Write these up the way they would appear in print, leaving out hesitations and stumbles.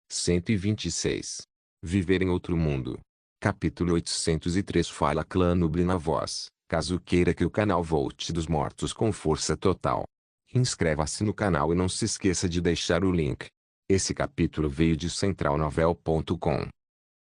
126. Viver em outro mundo. Capítulo 803. Fala Clã Nubli na voz, caso queira que o canal volte dos mortos com força total. Inscreva-se no canal e não se esqueça de deixar o link. Esse capítulo veio de centralnovel.com.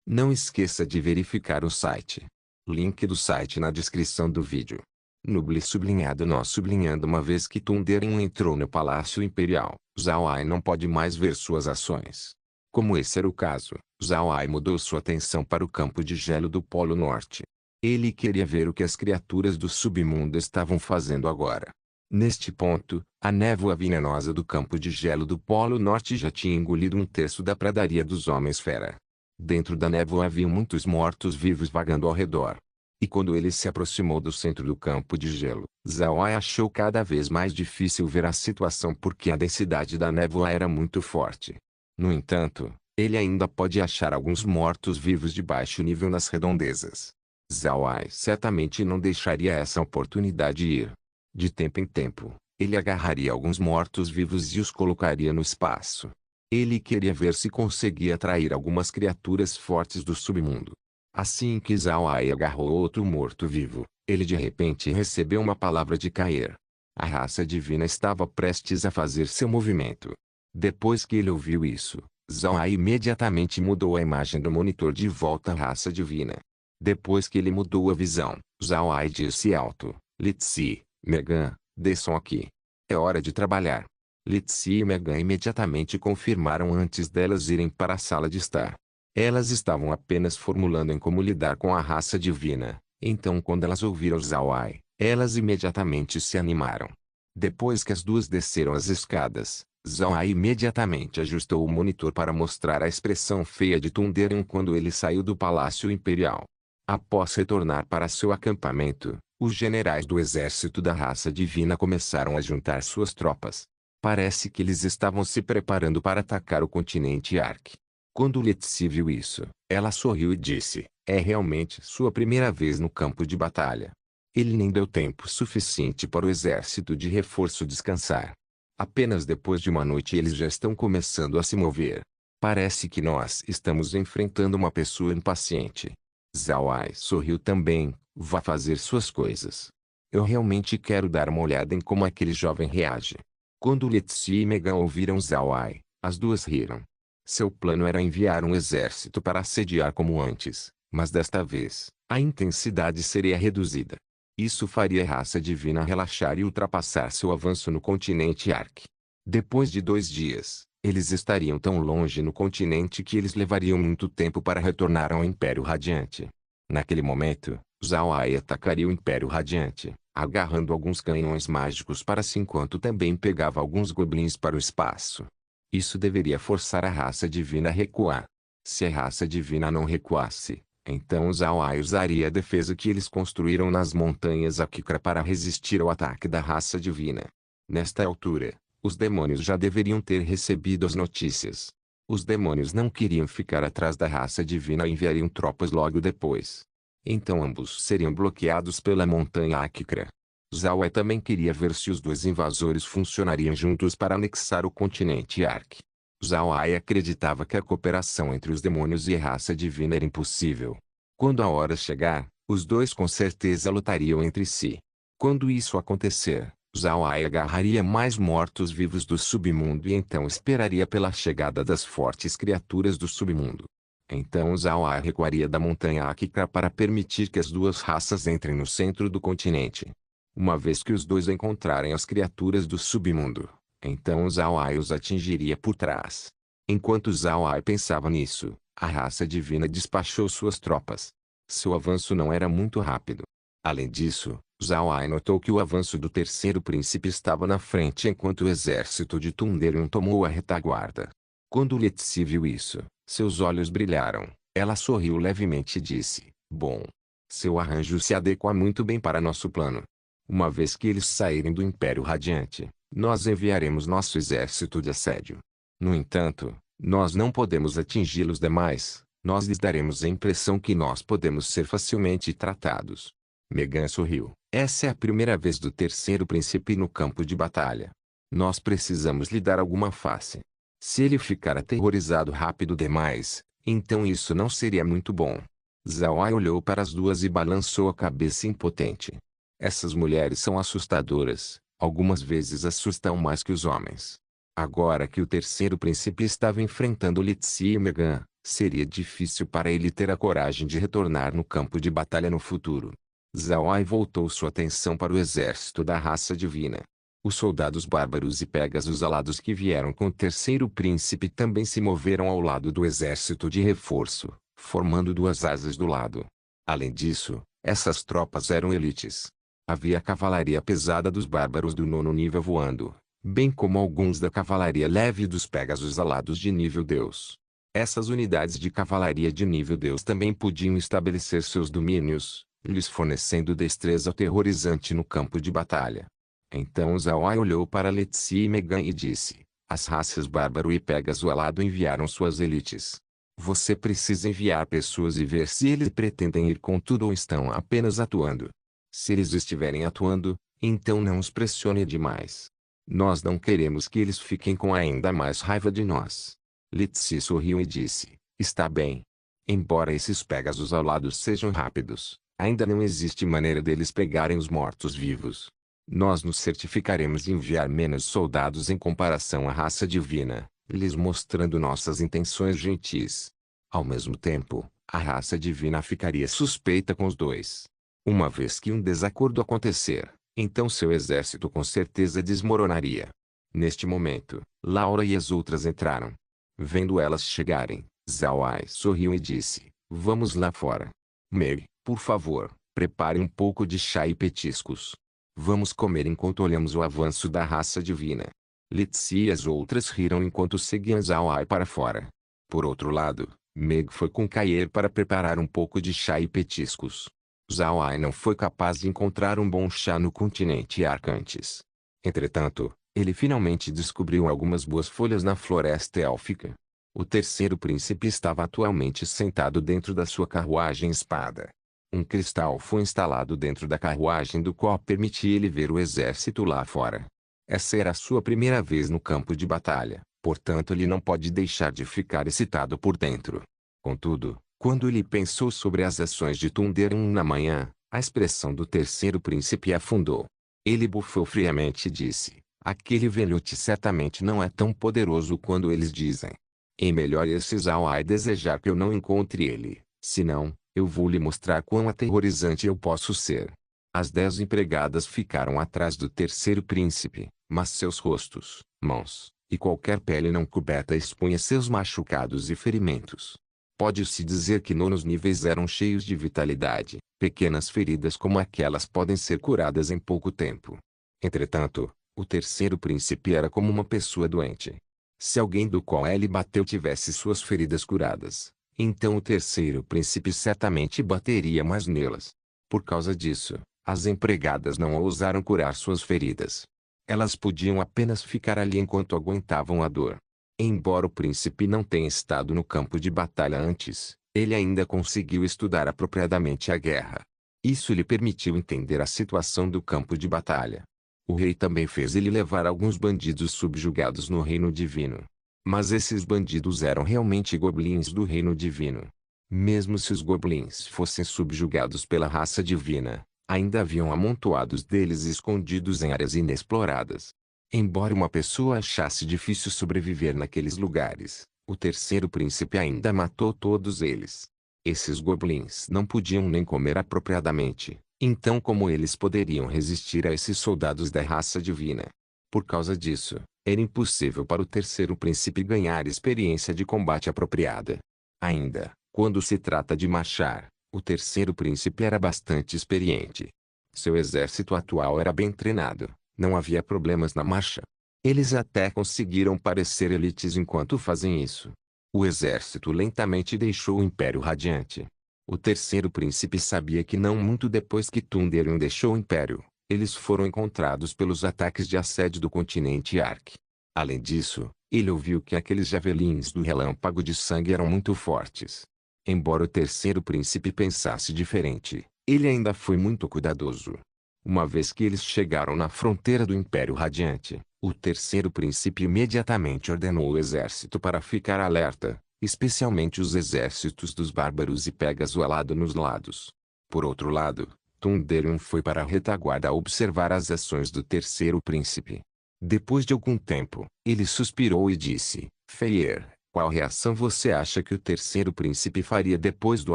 Não esqueça de verificar o site. Link do site na descrição do vídeo. Nubli sublinhado nós sublinhando. Uma vez que Thunderen entrou no Palácio Imperial, Zhao Ai não pode mais ver suas ações. Como esse era o caso, Zhao Ai mudou sua atenção para o campo de gelo do Polo Norte. Ele queria ver o que as criaturas do submundo estavam fazendo agora. Neste ponto, a névoa venenosa do campo de gelo do Polo Norte já tinha engolido um terço da pradaria dos Homens-Fera. Dentro da névoa havia muitos mortos-vivos vagando ao redor. E quando ele se aproximou do centro do campo de gelo, Zhao Ai achou cada vez mais difícil ver a situação porque a densidade da névoa era muito forte. No entanto, ele ainda pode achar alguns mortos-vivos de baixo nível nas redondezas. Zhao Ai certamente não deixaria essa oportunidade ir. De tempo em tempo, ele agarraria alguns mortos-vivos e os colocaria no espaço. Ele queria ver se conseguia atrair algumas criaturas fortes do submundo. Assim que Zhao Ai agarrou outro morto-vivo, ele de repente recebeu uma palavra de Caer. A raça divina estava prestes a fazer seu movimento. Depois que ele ouviu isso, Zhao Ai imediatamente mudou a imagem do monitor de volta à raça divina. Depois que ele mudou a visão, Zhao Ai disse alto: Litsi, Megan, desçam aqui. É hora de trabalhar. Litsi e Megan imediatamente confirmaram antes delas irem para a sala de estar. Elas estavam apenas formulando em como lidar com a raça divina, então quando elas ouviram Zhao Ai, elas imediatamente se animaram. Depois que as duas desceram as escadas, Zhao Ai imediatamente ajustou o monitor para mostrar a expressão feia de Thunderen quando ele saiu do Palácio Imperial. Após retornar para seu acampamento, os generais do exército da raça divina começaram a juntar suas tropas. Parece que eles estavam se preparando para atacar o continente Ark. Quando Litsi viu isso, ela sorriu e disse: é realmente sua primeira vez no campo de batalha. Ele nem deu tempo suficiente para o exército de reforço descansar. Apenas depois de uma noite eles já estão começando a se mover. Parece que nós estamos enfrentando uma pessoa impaciente. Zhao Ai sorriu também: vá fazer suas coisas. Eu realmente quero dar uma olhada em como aquele jovem reage. Quando Litsi e Megan ouviram Zhao Ai, as duas riram. Seu plano era enviar um exército para assediar como antes, mas desta vez, a intensidade seria reduzida. Isso faria a raça divina relaxar e ultrapassar seu avanço no continente Ark. Depois de 2 dias, eles estariam tão longe no continente que eles levariam muito tempo para retornar ao Império Radiante. Naquele momento, Zhao Ai atacaria o Império Radiante, agarrando alguns canhões mágicos para si enquanto também pegava alguns goblins para o espaço. Isso deveria forçar a raça divina a recuar. Se a raça divina não recuasse, então Zhao Ai usaria a defesa que eles construíram nas montanhas Akikra para resistir ao ataque da raça divina. Nesta altura, os demônios já deveriam ter recebido as notícias. Os demônios não queriam ficar atrás da raça divina e enviariam tropas logo depois. Então ambos seriam bloqueados pela montanha Akikra. Zhao Ai também queria ver se os dois invasores funcionariam juntos para anexar o continente Ark. Zhao Ai acreditava que a cooperação entre os demônios e a raça divina era impossível. Quando a hora chegar, os dois com certeza lutariam entre si. Quando isso acontecer, Zhao Ai agarraria mais mortos-vivos do submundo e então esperaria pela chegada das fortes criaturas do submundo. Então Zhao Ai recuaria da montanha Akikra para permitir que as duas raças entrem no centro do continente. Uma vez que os dois encontrarem as criaturas do submundo, então Zhao Ai os atingiria por trás. Enquanto Zhao Ai pensava nisso, a raça divina despachou suas tropas. Seu avanço não era muito rápido. Além disso, Zhao Ai notou que o avanço do terceiro príncipe estava na frente enquanto o exército de Thunderen tomou a retaguarda. Quando Litsi viu isso, seus olhos brilharam. Ela sorriu levemente e disse: bom, seu arranjo se adequa muito bem para nosso plano. Uma vez que eles saírem do Império Radiante, nós enviaremos nosso exército de assédio. No entanto, nós não podemos atingi-los demais. Nós lhes daremos a impressão que nós podemos ser facilmente tratados. Megan sorriu. Essa é a primeira vez do terceiro príncipe no campo de batalha. Nós precisamos lhe dar alguma face. Se ele ficar aterrorizado rápido demais, então isso não seria muito bom. Zhao Ai olhou para as duas e balançou a cabeça impotente. Essas mulheres são assustadoras, algumas vezes assustam mais que os homens. Agora que o terceiro príncipe estava enfrentando Li Zi e Megan, seria difícil para ele ter a coragem de retornar no campo de batalha no futuro. Zhao Ai voltou sua atenção para o exército da raça divina. Os soldados bárbaros e Pégasos alados que vieram com o terceiro príncipe também se moveram ao lado do exército de reforço, formando duas asas do lado. Além disso, essas tropas eram elites. Havia a cavalaria pesada dos bárbaros do 9º nível voando, bem como alguns da cavalaria leve dos Pégasos alados de nível Deus. Essas unidades de cavalaria de nível Deus também podiam estabelecer seus domínios, lhes fornecendo destreza aterrorizante no campo de batalha. Então Zhao Ai olhou para Li Zi e Megan e disse: as raças bárbaro e Pégaso alado enviaram suas elites. Você precisa enviar pessoas e ver se eles pretendem ir com tudo ou estão apenas atuando. Se eles estiverem atuando, então não os pressione demais. Nós não queremos que eles fiquem com ainda mais raiva de nós. Li Zi sorriu e disse: está bem. Embora esses Pégasos alados sejam rápidos, ainda não existe maneira deles pegarem os mortos-vivos. Nós nos certificaremos de enviar menos soldados em comparação à raça divina, lhes mostrando nossas intenções gentis. Ao mesmo tempo, a raça divina ficaria suspeita com os dois. Uma vez que um desacordo acontecer, então seu exército com certeza desmoronaria. Neste momento, Laura e as outras entraram. Vendo elas chegarem, Zhao Ai sorriu e disse: vamos lá fora. Meg, por favor, prepare um pouco de chá e petiscos. Vamos comer enquanto olhamos o avanço da raça divina. Li Zi e as outras riram enquanto seguiam Zhao Ai para fora. Por outro lado, Meg foi com Kair para preparar um pouco de chá e petiscos. Zhao Ai não foi capaz de encontrar um bom chá no continente Arcantes. Entretanto, ele finalmente descobriu algumas boas folhas na floresta élfica. O terceiro príncipe estava atualmente sentado dentro da sua carruagem espada. Um cristal foi instalado dentro da carruagem do qual permitia ele ver o exército lá fora. Essa era a sua primeira vez no campo de batalha, portanto ele não pode deixar de ficar excitado por dentro. Contudo, quando ele pensou sobre as ações de Thunderun na manhã, a expressão do terceiro príncipe afundou. Ele bufou friamente e disse: aquele velhote certamente não é tão poderoso quanto eles dizem. É melhor esse Zhao Ai desejar que eu não encontre ele, senão, eu vou lhe mostrar quão aterrorizante eu posso ser. As 10 empregadas ficaram atrás do terceiro príncipe, mas seus rostos, mãos, e qualquer pele não coberta expunha seus machucados e ferimentos. Pode-se dizer que nos níveis eram cheios de vitalidade, pequenas feridas como aquelas podem ser curadas em pouco tempo. Entretanto, o terceiro príncipe era como uma pessoa doente. Se alguém do qual ele bateu tivesse suas feridas curadas, então o terceiro príncipe certamente bateria mais nelas. Por causa disso, as empregadas não ousaram curar suas feridas. Elas podiam apenas ficar ali enquanto aguentavam a dor. Embora o príncipe não tenha estado no campo de batalha antes, ele ainda conseguiu estudar apropriadamente a guerra. Isso lhe permitiu entender a situação do campo de batalha. O rei também fez ele levar alguns bandidos subjugados no reino divino. Mas esses bandidos eram realmente goblins do reino divino. Mesmo se os goblins fossem subjugados pela raça divina, ainda haviam amontoados deles escondidos em áreas inexploradas. Embora uma pessoa achasse difícil sobreviver naqueles lugares, o terceiro príncipe ainda matou todos eles. Esses goblins não podiam nem comer apropriadamente, então como eles poderiam resistir a esses soldados da raça divina? Por causa disso, era impossível para o terceiro príncipe ganhar experiência de combate apropriada. Ainda, quando se trata de marchar, o terceiro príncipe era bastante experiente. Seu exército atual era bem treinado, não havia problemas na marcha. Eles até conseguiram parecer elites enquanto fazem isso. O exército lentamente deixou o Império Radiante. O terceiro príncipe sabia que não muito depois que Thunderun deixou o Império, eles foram encontrados pelos ataques de assédio do continente Ark. Além disso, ele ouviu que aqueles javelins do relâmpago de sangue eram muito fortes. Embora o terceiro príncipe pensasse diferente, ele ainda foi muito cuidadoso. Uma vez que eles chegaram na fronteira do Império Radiante, O terceiro príncipe imediatamente ordenou o exército para ficar alerta, especialmente os exércitos dos bárbaros e Pégaso alado nos lados. Por outro lado, Thunderium foi para a retaguarda observar as ações do terceiro príncipe. Depois de algum tempo, ele suspirou e disse: Feyr, qual reação você acha que o terceiro príncipe faria depois do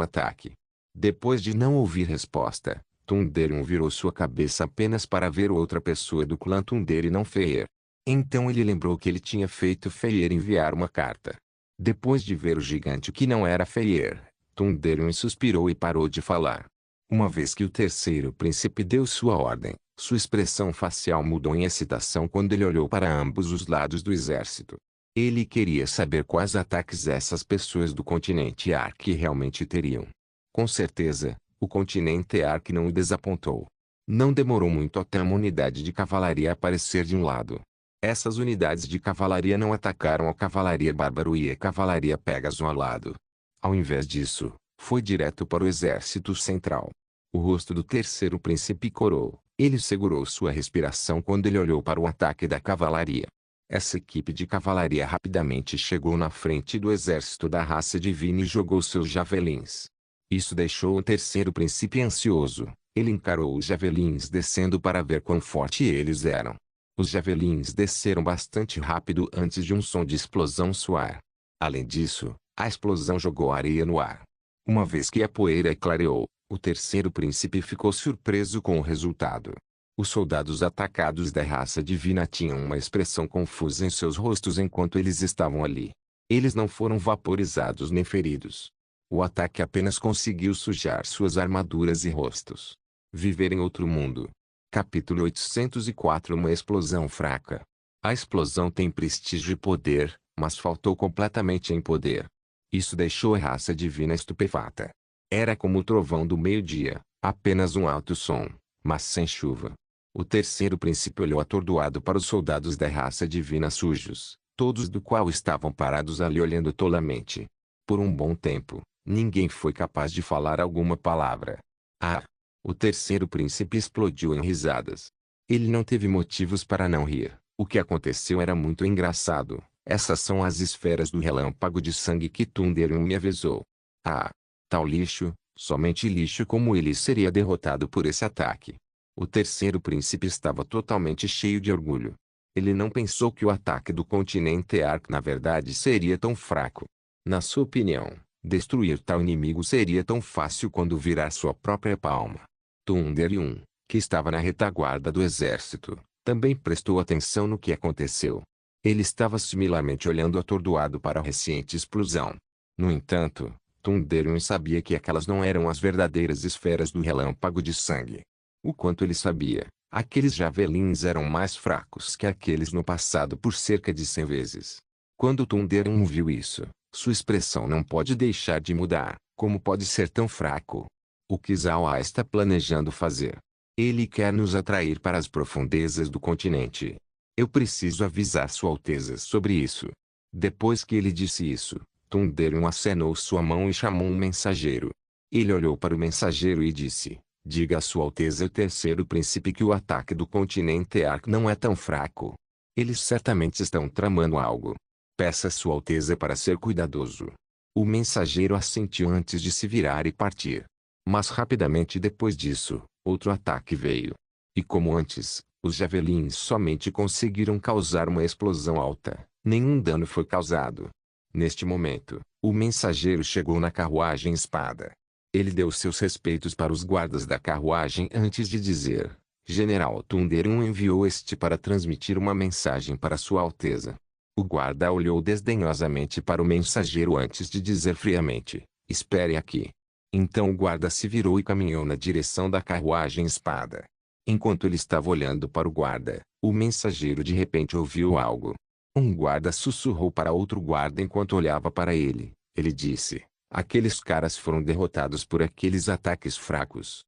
ataque? Depois de não ouvir resposta, Thunderium virou sua cabeça apenas para ver outra pessoa do clã Thunder e não Feyr. Então ele lembrou que ele tinha feito Feyr enviar uma carta. Depois de ver o gigante que não era Feyr, Thunderium suspirou e parou de falar. Uma vez que o terceiro príncipe deu sua ordem, sua expressão facial mudou em excitação quando ele olhou para ambos os lados do exército. Ele queria saber quais ataques essas pessoas do continente Ark realmente teriam. Com certeza, o continente Ark não o desapontou. Não demorou muito até uma unidade de cavalaria aparecer de um lado. Essas unidades de cavalaria não atacaram a cavalaria bárbaro e a cavalaria Pégaso ao lado. Ao invés disso, foi direto para o exército central. O rosto do terceiro príncipe corou. Ele segurou sua respiração quando ele olhou para o ataque da cavalaria. Essa equipe de cavalaria rapidamente chegou na frente do exército da raça divina e jogou seus javelins. Isso deixou o terceiro príncipe ansioso. Ele encarou os javelins descendo para ver quão forte eles eram. Os javelins desceram bastante rápido antes de um som de explosão soar. Além disso, a explosão jogou areia no ar. Uma vez que a poeira clareou, o terceiro príncipe ficou surpreso com o resultado. Os soldados atacados da raça divina tinham uma expressão confusa em seus rostos enquanto eles estavam ali. Eles não foram vaporizados nem feridos. O ataque apenas conseguiu sujar suas armaduras e rostos. Viver em outro mundo. Capítulo 804 Uma explosão fraca. A explosão tem prestígio e poder, mas faltou completamente em poder. Isso deixou a raça divina estupefata. Era como o trovão do meio-dia, apenas um alto som, mas sem chuva. O terceiro príncipe olhou atordoado para os soldados da raça divina sujos, todos do qual estavam parados ali olhando tolamente. Por um bom tempo, ninguém foi capaz de falar alguma palavra. O terceiro príncipe explodiu em risadas. Ele não teve motivos para não rir. O que aconteceu era muito engraçado. Essas são as esferas do relâmpago de sangue que Thunderium me avisou. Tal lixo, somente lixo como ele seria derrotado por esse ataque. O terceiro príncipe estava totalmente cheio de orgulho. Ele não pensou que o ataque do continente Ark na verdade seria tão fraco. Na sua opinião, destruir tal inimigo seria tão fácil quando virar sua própria palma. Thunderium, que estava na retaguarda do exército, também prestou atenção no que aconteceu. Ele estava similarmente olhando atordoado para a recente explosão. No entanto, Thunderium sabia que aquelas não eram as verdadeiras esferas do relâmpago de sangue. O quanto ele sabia, aqueles javelins eram mais fracos que aqueles no passado por cerca de 100 vezes. Quando Thunderium viu isso, sua expressão não pode deixar de mudar. Como pode ser tão fraco? O que Zawa está planejando fazer? Ele quer nos atrair para as profundezas do continente. Eu preciso avisar Sua Alteza sobre isso. Depois que ele disse isso, Thunderium acenou sua mão e chamou um mensageiro. Ele olhou para o mensageiro e disse: Diga a Sua Alteza o terceiro príncipe que o ataque do continente Ark não é tão fraco. Eles certamente estão tramando algo. Peça a Sua Alteza para ser cuidadoso. O mensageiro assentiu antes de se virar e partir. Mas rapidamente depois disso, outro ataque veio. E como antes, os javelins somente conseguiram causar uma explosão alta. Nenhum dano foi causado. Neste momento, o mensageiro chegou na carruagem espada. Ele deu seus respeitos para os guardas da carruagem antes de dizer: General Thunderium enviou este para transmitir uma mensagem para Sua Alteza. O guarda olhou desdenhosamente para o mensageiro antes de dizer friamente: Espere aqui. Então o guarda se virou e caminhou na direção da carruagem espada. Enquanto ele estava olhando para o guarda, o mensageiro de repente ouviu algo. Um guarda sussurrou para outro guarda enquanto olhava para ele. Ele disse: Aqueles caras foram derrotados por aqueles ataques fracos.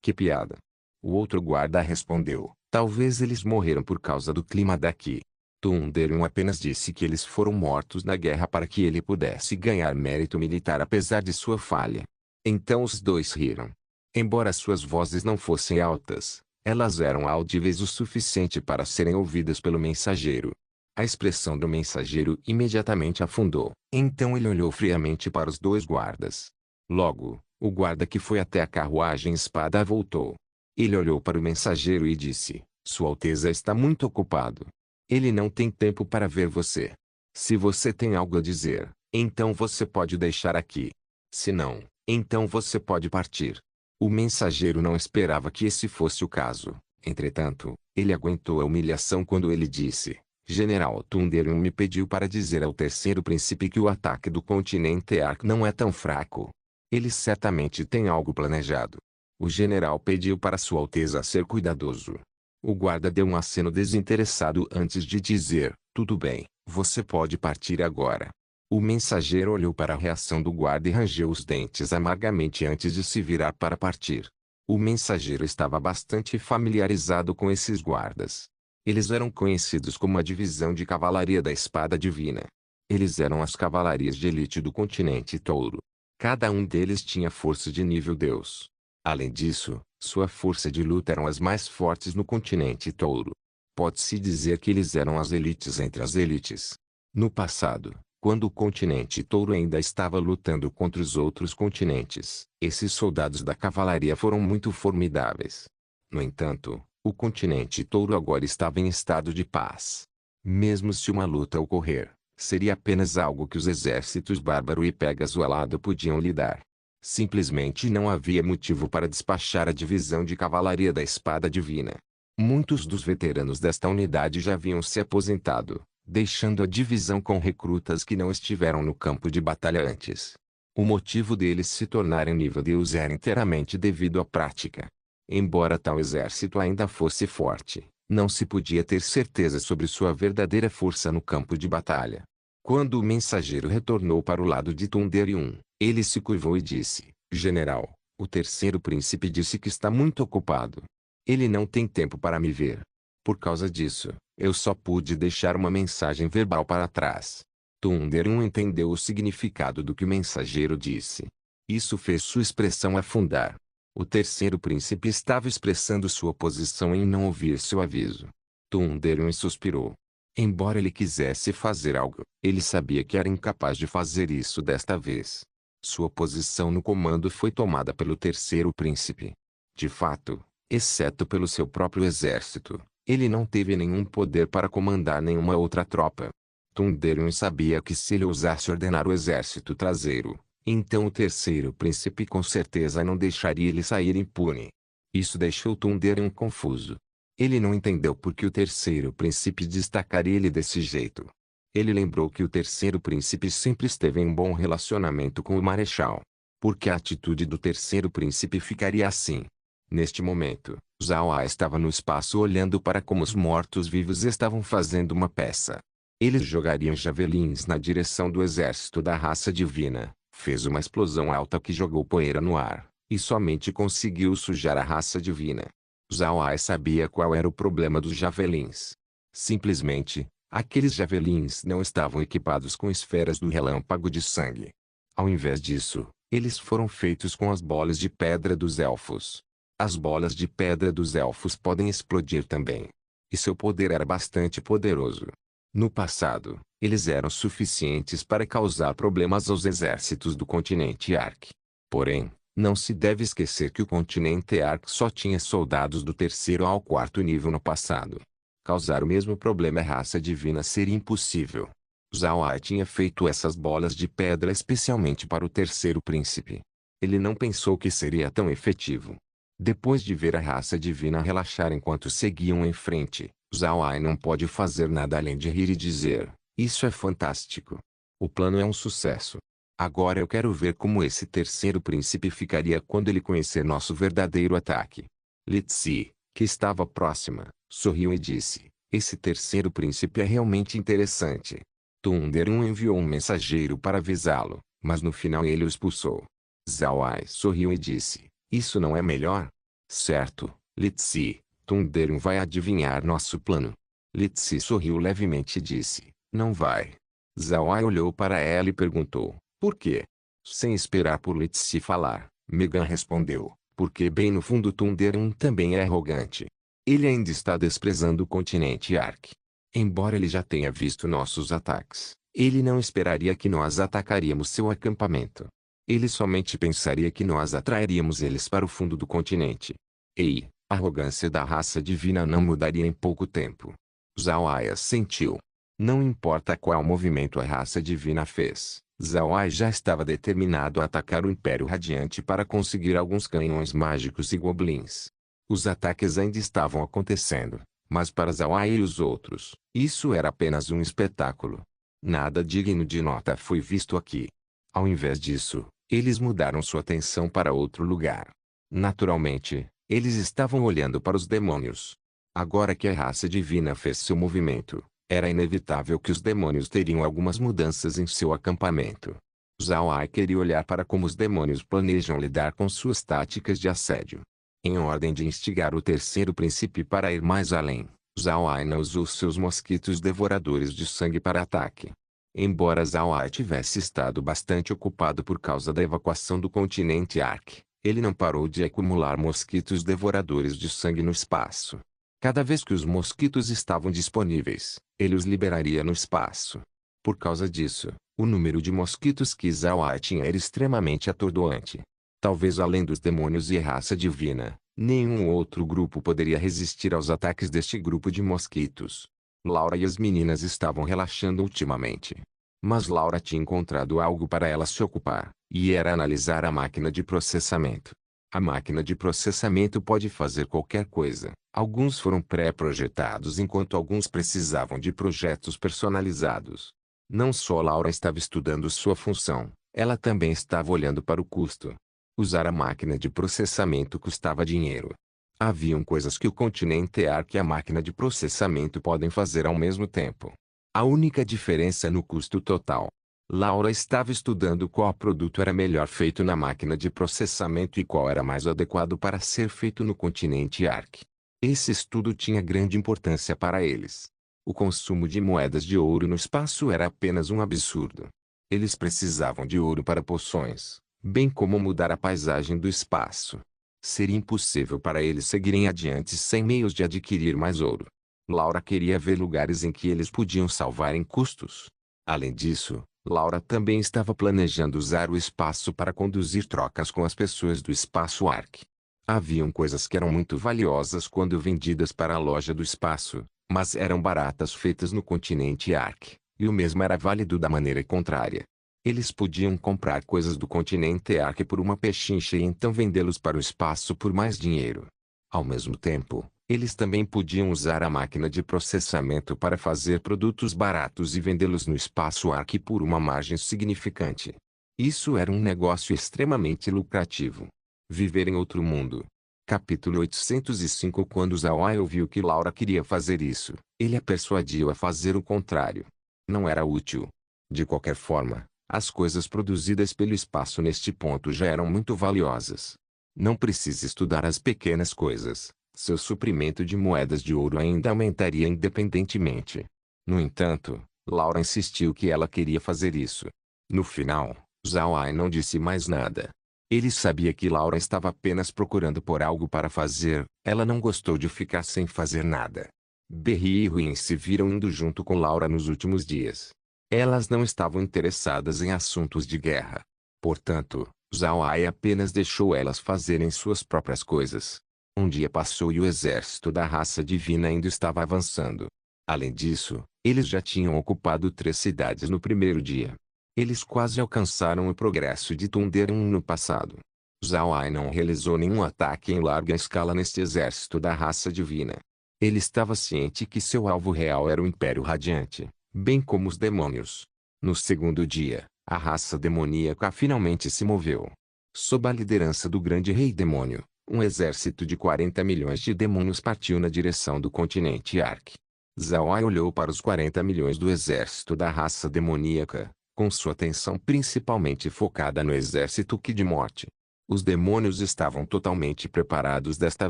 Que piada. O outro guarda respondeu: Talvez eles morreram por causa do clima daqui. Thunderium apenas disse que eles foram mortos na guerra para que ele pudesse ganhar mérito militar apesar de sua falha. Então os dois riram. Embora suas vozes não fossem altas, Elas eram audíveis o suficiente para serem ouvidas pelo mensageiro. A expressão do mensageiro imediatamente afundou. Então ele olhou friamente para os dois guardas. Logo, o guarda que foi até a carruagem espada voltou. Ele olhou para o mensageiro e disse: Sua Alteza está muito ocupado. Ele não tem tempo para ver você. Se você tem algo a dizer, então você pode deixar aqui. Se não, então você pode partir. O mensageiro não esperava que esse fosse o caso. Entretanto, ele aguentou a humilhação quando ele disse: General Thundering me pediu para dizer ao terceiro príncipe que o ataque do continente Ark não é tão fraco. Ele certamente tem algo planejado. O general pediu para Sua Alteza ser cuidadoso. O guarda deu um aceno desinteressado antes de dizer: Tudo bem, você pode partir agora. O mensageiro olhou para a reação do guarda e rangeu os dentes amargamente antes de se virar para partir. O mensageiro estava bastante familiarizado com esses guardas. Eles eram conhecidos como a divisão de cavalaria da espada divina. Eles eram as cavalarias de elite do continente Touro. Cada um deles tinha força de nível Deus. Além disso, sua força de luta eram as mais fortes no continente Touro. Pode-se dizer que eles eram as elites entre as elites. No passado, quando o continente Touro ainda estava lutando contra os outros continentes, esses soldados da cavalaria foram muito formidáveis. No entanto, o continente Touro agora estava em estado de paz. Mesmo se uma luta ocorrer, seria apenas algo que os exércitos Bárbaro e Pégaso alado podiam lidar. Simplesmente não havia motivo para despachar a divisão de cavalaria da espada divina. Muitos dos veteranos desta unidade já haviam se aposentado, deixando a divisão com recrutas que não estiveram no campo de batalha antes. O motivo deles se tornarem nível Deus era inteiramente devido à prática. Embora tal exército ainda fosse forte, não se podia ter certeza sobre sua verdadeira força no campo de batalha. Quando o mensageiro retornou para o lado de Thundering, ele se curvou e disse: General, o terceiro príncipe disse que está muito ocupado. Ele não tem tempo para me ver. Por causa disso, eu só pude deixar uma mensagem verbal para trás. Thundering entendeu o significado do que o mensageiro disse. Isso fez sua expressão afundar. O terceiro príncipe estava expressando sua posição em não ouvir seu aviso. Thundering suspirou. Embora ele quisesse fazer algo, ele sabia que era incapaz de fazer isso desta vez. Sua posição no comando foi tomada pelo terceiro príncipe. De fato, exceto pelo seu próprio exército, ele não teve nenhum poder para comandar nenhuma outra tropa. Thundering sabia que se ele ousasse ordenar o exército traseiro, então o terceiro príncipe com certeza não deixaria ele sair impune. Isso deixou Thundering confuso. Ele não entendeu por que o terceiro príncipe destacaria ele desse jeito. Ele lembrou que o terceiro príncipe sempre esteve em um bom relacionamento com o marechal. Por que a atitude do terceiro príncipe ficaria assim? Neste momento, Zhao A estava no espaço olhando para como os mortos-vivos estavam fazendo uma peça. Eles jogariam javelins na direção do exército da raça divina. Fez uma explosão alta que jogou poeira no ar, e somente conseguiu sujar a raça divina. Zhao A sabia qual era o problema dos javelins. Simplesmente, aqueles javelins não estavam equipados com esferas do relâmpago de sangue. Ao invés disso, eles foram feitos com as bolas de pedra dos elfos. As bolas de pedra dos elfos podem explodir também. E seu poder era bastante poderoso. No passado, eles eram suficientes para causar problemas aos exércitos do continente Ark. Porém, não se deve esquecer que o continente Ark só tinha soldados do terceiro ao quarto nível no passado. Causar o mesmo problema à raça divina seria impossível. Zhao A tinha feito essas bolas de pedra especialmente para o terceiro príncipe. Ele não pensou que seria tão efetivo. Depois de ver a raça divina relaxar enquanto seguiam em frente, Zhao A não pode fazer nada além de rir e dizer: Isso é fantástico. O plano é um sucesso. Agora eu quero ver como esse terceiro príncipe ficaria quando ele conhecer nosso verdadeiro ataque. Li Zi, que estava próxima, sorriu e disse: Esse terceiro príncipe é realmente interessante. Thundering enviou um mensageiro para avisá-lo, mas no final ele o expulsou. Zhao A sorriu e disse: Isso não é melhor? Certo, Li Zi, Thundering vai adivinhar nosso plano. Li Zi sorriu levemente e disse: Não vai. Zhao A olhou para ela e perguntou: Por quê? Sem esperar por Li Zi falar, Megan respondeu: Porque bem no fundo Thundering também é arrogante. Ele ainda está desprezando o continente Ark. Embora ele já tenha visto nossos ataques, ele não esperaria que nós atacaríamos seu acampamento. Ele somente pensaria que nós atrairíamos eles para o fundo do continente. Ei, a arrogância da raça divina não mudaria em pouco tempo. Zhao Ai assentiu. Não importa qual movimento a raça divina fez, Zhao Ai já estava determinado a atacar o Império Radiante para conseguir alguns canhões mágicos e goblins. Os ataques ainda estavam acontecendo, mas para Zhao Ai e os outros, isso era apenas um espetáculo. Nada digno de nota foi visto aqui. Ao invés disso, eles mudaram sua atenção para outro lugar. Naturalmente, eles estavam olhando para os demônios. Agora que a raça divina fez seu movimento, era inevitável que os demônios teriam algumas mudanças em seu acampamento. Zhao Ai queria olhar para como os demônios planejam lidar com suas táticas de assédio. Em ordem de instigar o terceiro príncipe para ir mais além, Zhao Ai não usou seus mosquitos devoradores de sangue para ataque. Embora Zhao Ai tivesse estado bastante ocupado por causa da evacuação do continente Ark, ele não parou de acumular mosquitos devoradores de sangue no espaço. Cada vez que os mosquitos estavam disponíveis, ele os liberaria no espaço. Por causa disso, o número de mosquitos que Zhao Ai tinha era extremamente atordoante. Talvez além dos demônios e raça divina, nenhum outro grupo poderia resistir aos ataques deste grupo de mosquitos. Laura e as meninas estavam relaxando ultimamente. Mas Laura tinha encontrado algo para ela se ocupar, e era analisar a máquina de processamento. A máquina de processamento pode fazer qualquer coisa. Alguns foram pré-projetados enquanto alguns precisavam de projetos personalizados. Não só Laura estava estudando sua função, ela também estava olhando para o custo. Usar a máquina de processamento custava dinheiro. Haviam coisas que o continente Ark e a máquina de processamento podem fazer ao mesmo tempo. A única diferença é no custo total. Laura estava estudando qual produto era melhor feito na máquina de processamento e qual era mais adequado para ser feito no continente Ark. Esse estudo tinha grande importância para eles. O consumo de moedas de ouro no espaço era apenas um absurdo. Eles precisavam de ouro para poções, bem como mudar a paisagem do espaço. Seria impossível para eles seguirem adiante sem meios de adquirir mais ouro. Laura queria ver lugares em que eles podiam salvar em custos. Além disso, Laura também estava planejando usar o espaço para conduzir trocas com as pessoas do espaço Ark. Haviam coisas que eram muito valiosas quando vendidas para a loja do espaço, mas eram baratas feitas no continente Ark, e o mesmo era válido da maneira contrária. Eles podiam comprar coisas do continente Ark por uma pechincha e então vendê-los para o espaço por mais dinheiro. Ao mesmo tempo, eles também podiam usar a máquina de processamento para fazer produtos baratos e vendê-los no espaço Ark por uma margem significante. Isso era um negócio extremamente lucrativo. Viver em outro mundo. Capítulo 805. Quando Zhao Ai ouviu que Laura queria fazer isso, ele a persuadiu a fazer o contrário. Não era útil. De qualquer forma, as coisas produzidas pelo espaço neste ponto já eram muito valiosas. Não precisa estudar as pequenas coisas. Seu suprimento de moedas de ouro ainda aumentaria independentemente. No entanto, Laura insistiu que ela queria fazer isso. No final, Zhao Ai não disse mais nada. Ele sabia que Laura estava apenas procurando por algo para fazer. Ela não gostou de ficar sem fazer nada. Berri e Ruin se viram indo junto com Laura nos últimos dias. Elas não estavam interessadas em assuntos de guerra. Portanto, Zhao Ai apenas deixou elas fazerem suas próprias coisas. Um dia passou e o exército da raça divina ainda estava avançando. Além disso, eles já tinham ocupado 3 cidades no primeiro dia. Eles quase alcançaram o progresso de Thunderdum no passado. Zhao Ai não realizou nenhum ataque em larga escala neste exército da raça divina. Ele estava ciente que seu alvo real era o Império Radiante, bem como os demônios. No segundo dia, a raça demoníaca finalmente se moveu. Sob a liderança do grande rei demônio, um exército de 40 milhões de demônios partiu na direção do continente Ark. Zhao Ai olhou para os 40 milhões do exército da raça demoníaca, com sua atenção principalmente focada no exército Ki de morte. Os demônios estavam totalmente preparados desta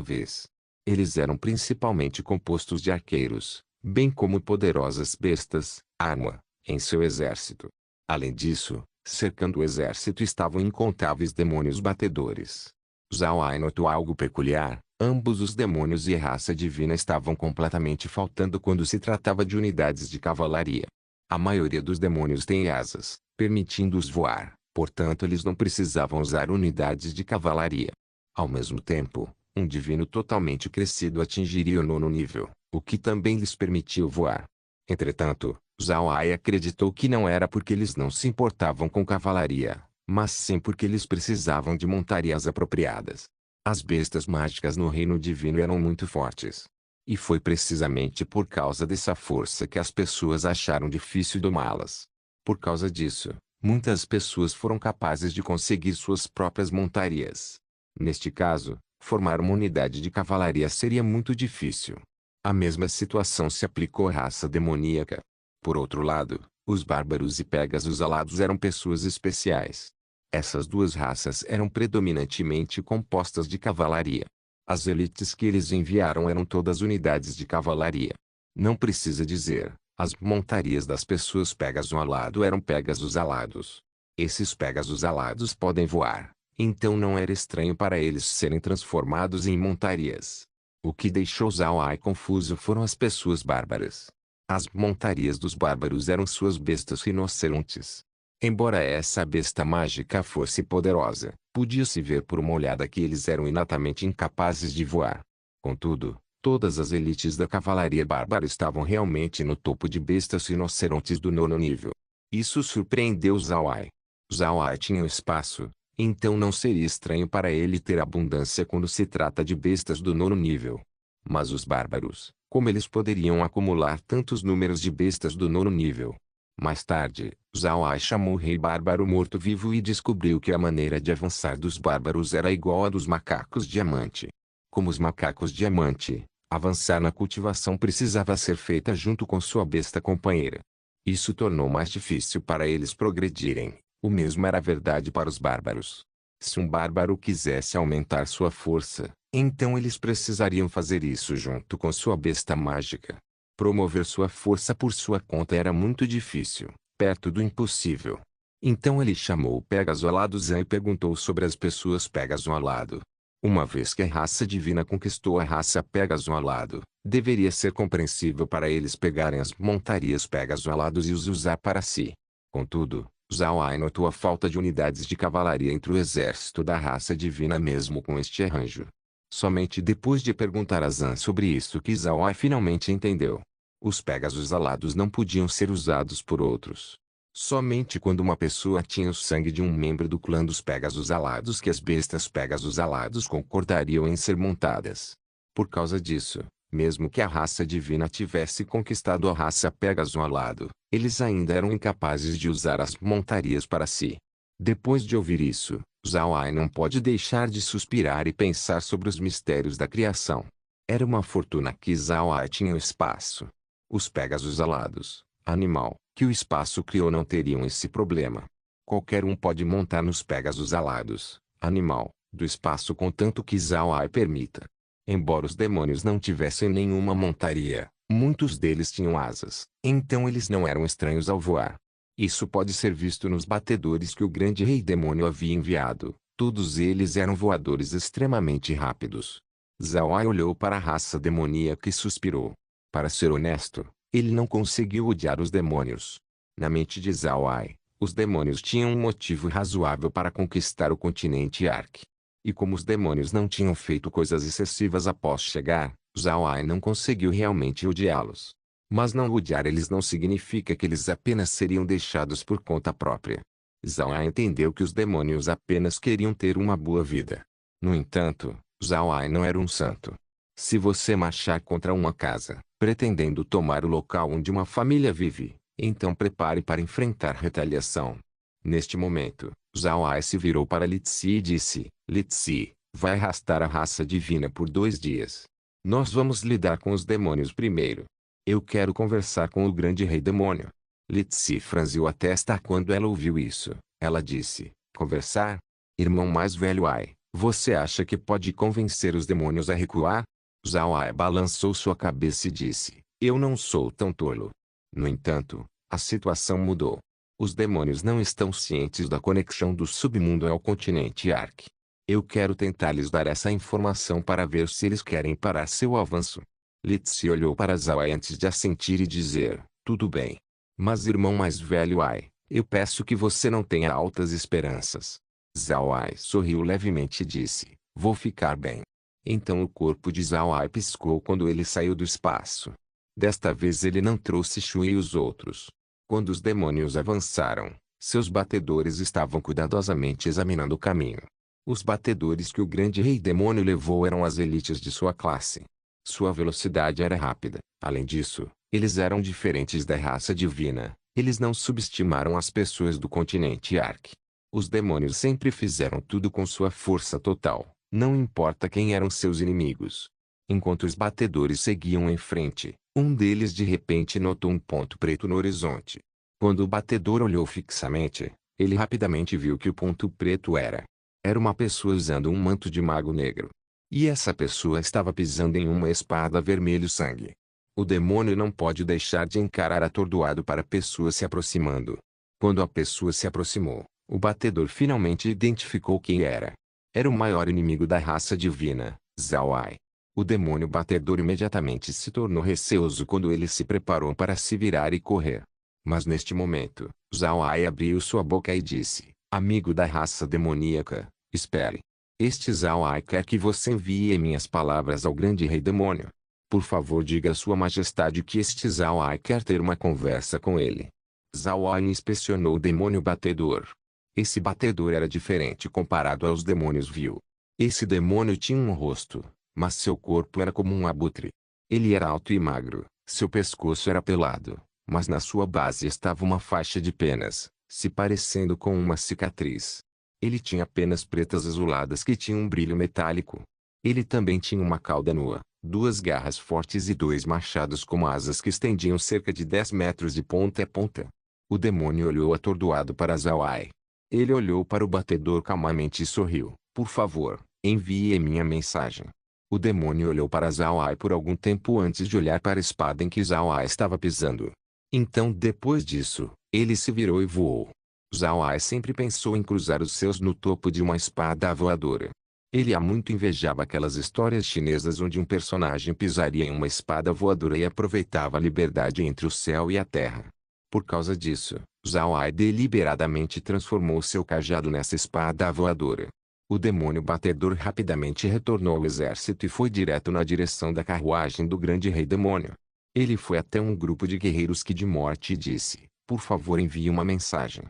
vez. Eles eram principalmente compostos de arqueiros, bem como poderosas bestas, arma, em seu exército. Além disso, cercando o exército estavam incontáveis demônios batedores. Zhao Ai notou algo peculiar. Ambos os demônios e a raça divina estavam completamente faltando quando se tratava de unidades de cavalaria. A maioria dos demônios tem asas, permitindo-os voar, portanto eles não precisavam usar unidades de cavalaria. Ao mesmo tempo, um divino totalmente crescido atingiria o 9º nível, o que também lhes permitiu voar. Entretanto, Zhao Ai acreditou que não era porque eles não se importavam com cavalaria, mas sim porque eles precisavam de montarias apropriadas. As bestas mágicas no reino divino eram muito fortes. E foi precisamente por causa dessa força que as pessoas acharam difícil domá-las. Por causa disso, muitas pessoas foram capazes de conseguir suas próprias montarias. Neste caso, formar uma unidade de cavalaria seria muito difícil. A mesma situação se aplicou à raça demoníaca. Por outro lado, os bárbaros e Pégasos alados eram pessoas especiais. Essas duas raças eram predominantemente compostas de cavalaria. As elites que eles enviaram eram todas unidades de cavalaria. Não precisa dizer, as montarias das pessoas Pégaso alado eram Pégasos alados. Esses Pégasos alados podem voar, então não era estranho para eles serem transformados em montarias. O que deixou Zhao Ai confuso foram as pessoas bárbaras. As montarias dos bárbaros eram suas bestas rinocerontes. Embora essa besta mágica fosse poderosa, podia-se ver por uma olhada que eles eram inatamente incapazes de voar. Contudo, todas as elites da cavalaria bárbara estavam realmente no topo de bestas rinocerontes do 9º nível. Isso surpreendeu Zhao Ai. Zhao Ai tinha espaço, então não seria estranho para ele ter abundância quando se trata de bestas do 9º nível. Mas os bárbaros, como eles poderiam acumular tantos números de bestas do 9º nível? Mais tarde, Zhao Ai chamou o rei bárbaro morto-vivo e descobriu que a maneira de avançar dos bárbaros era igual à dos macacos diamante. Como os macacos diamante, avançar na cultivação precisava ser feita junto com sua besta companheira. Isso tornou mais difícil para eles progredirem. O mesmo era verdade para os bárbaros. Se um bárbaro quisesse aumentar sua força, então eles precisariam fazer isso junto com sua besta mágica. Promover sua força por sua conta era muito difícil, perto do impossível. Então ele chamou o Pégaso alado Zan e perguntou sobre as pessoas Pégaso alado. Uma vez que a raça divina conquistou a raça Pégaso alado, deveria ser compreensível para eles pegarem as montarias Pégaso alados e os usar para si. Contudo, Zhao Ai notou a falta de unidades de cavalaria entre o exército da raça divina mesmo com este arranjo. Somente depois de perguntar a Zan sobre isso que Zhao Ai finalmente entendeu. Os Pégasos alados não podiam ser usados por outros. Somente quando uma pessoa tinha o sangue de um membro do clã dos Pégasos alados que as bestas Pégasos alados concordariam em ser montadas. Por causa disso, mesmo que a raça divina tivesse conquistado a raça Pégaso alado, eles ainda eram incapazes de usar as montarias para si. Depois de ouvir isso, Zhao Ai não pode deixar de suspirar e pensar sobre os mistérios da criação. Era uma fortuna que Zhao Ai tinha o espaço. Os Pégasos alados, animal, que o espaço criou não teriam esse problema. Qualquer um pode montar nos Pégasos alados, animal, do espaço contanto que Zhao Ai permita. Embora os demônios não tivessem nenhuma montaria, muitos deles tinham asas, então eles não eram estranhos ao voar. Isso pode ser visto nos batedores que o grande rei demônio havia enviado, todos eles eram voadores extremamente rápidos. Zhao Ai olhou para a raça demoníaca e suspirou. Para ser honesto, ele não conseguiu odiar os demônios. Na mente de Zhao Ai, os demônios tinham um motivo razoável para conquistar o continente Ark. E como os demônios não tinham feito coisas excessivas após chegar, Zhao Ai não conseguiu realmente odiá-los. Mas não odiar eles não significa que eles apenas seriam deixados por conta própria. Zhao Ai entendeu que os demônios apenas queriam ter uma boa vida. No entanto, Zhao Ai não era um santo. Se você marchar contra uma casa, pretendendo tomar o local onde uma família vive, então prepare para enfrentar retaliação. Neste momento, Zhao Ai se virou para Li Zi e disse, Li Zi, vai arrastar a raça divina por 2 dias. Nós vamos lidar com os demônios primeiro. Eu quero conversar com o grande rei demônio. Li Zi franziu a testa quando ela ouviu isso. Ela disse, conversar? Irmão mais velho Ai, você acha que pode convencer os demônios a recuar? Zhao Ai balançou sua cabeça e disse, eu não sou tão tolo. No entanto, a situação mudou. Os demônios não estão cientes da conexão do submundo ao continente Ark. Eu quero tentar lhes dar essa informação para ver se eles querem parar seu avanço. Litsi olhou para Zhao Ai antes de assentir e dizer, tudo bem. Mas irmão mais velho Ai, eu peço que você não tenha altas esperanças. Zhao Ai sorriu levemente e disse, vou ficar bem. Então o corpo de Zhao Ai piscou quando ele saiu do espaço. Desta vez ele não trouxe Shui e os outros. Quando os demônios avançaram, seus batedores estavam cuidadosamente examinando o caminho. Os batedores que o grande rei demônio levou eram as elites de sua classe. Sua velocidade era rápida. Além disso, eles eram diferentes da raça divina. Eles não subestimaram as pessoas do continente Ark. Os demônios sempre fizeram tudo com sua força total, não importa quem eram seus inimigos. Enquanto os batedores seguiam em frente, um deles de repente notou um ponto preto no horizonte. Quando o batedor olhou fixamente, ele rapidamente viu que o ponto preto era uma pessoa usando um manto de mago negro. E essa pessoa estava pisando em uma espada vermelho-sangue. O demônio não pode deixar de encarar atordoado para a pessoa se aproximando. Quando a pessoa se aproximou, o batedor finalmente identificou quem era. Era o maior inimigo da raça divina, Zhao Ai. O demônio batedor imediatamente se tornou receoso quando ele se preparou para se virar e correr. Mas neste momento, Zhao Ai abriu sua boca e disse, amigo da raça demoníaca, espere. Este Zhao Ai quer que você envie minhas palavras ao grande rei demônio. Por favor diga a sua majestade que este Zhao Ai quer ter uma conversa com ele. Zhao Ai inspecionou o demônio batedor. Esse batedor era diferente comparado aos demônios viu. Esse demônio tinha um rosto, mas seu corpo era como um abutre. Ele era alto e magro, seu pescoço era pelado, mas na sua base estava uma faixa de penas, se parecendo com uma cicatriz. Ele tinha penas pretas azuladas que tinham um brilho metálico. Ele também tinha uma cauda nua, duas garras fortes e dois machados com asas que estendiam cerca de 10 metros de ponta a ponta. O demônio olhou atordoado para Zhao Ai. Ele olhou para o batedor calmamente e sorriu. Por favor, envie minha mensagem. O demônio olhou para Zhao Ai por algum tempo antes de olhar para a espada em que Zhao Ai estava pisando. Então depois disso, ele se virou e voou. Zhao Ai sempre pensou em cruzar os seus no topo de uma espada voadora. Ele há muito invejava aquelas histórias chinesas onde um personagem pisaria em uma espada voadora e aproveitava a liberdade entre o céu e a terra. Por causa disso, Zhao Ai deliberadamente transformou seu cajado nessa espada voadora. O demônio batedor rapidamente retornou ao exército e foi direto na direção da carruagem do grande rei demônio. Ele foi até um grupo de guerreiros que de morte e disse, por favor envie uma mensagem.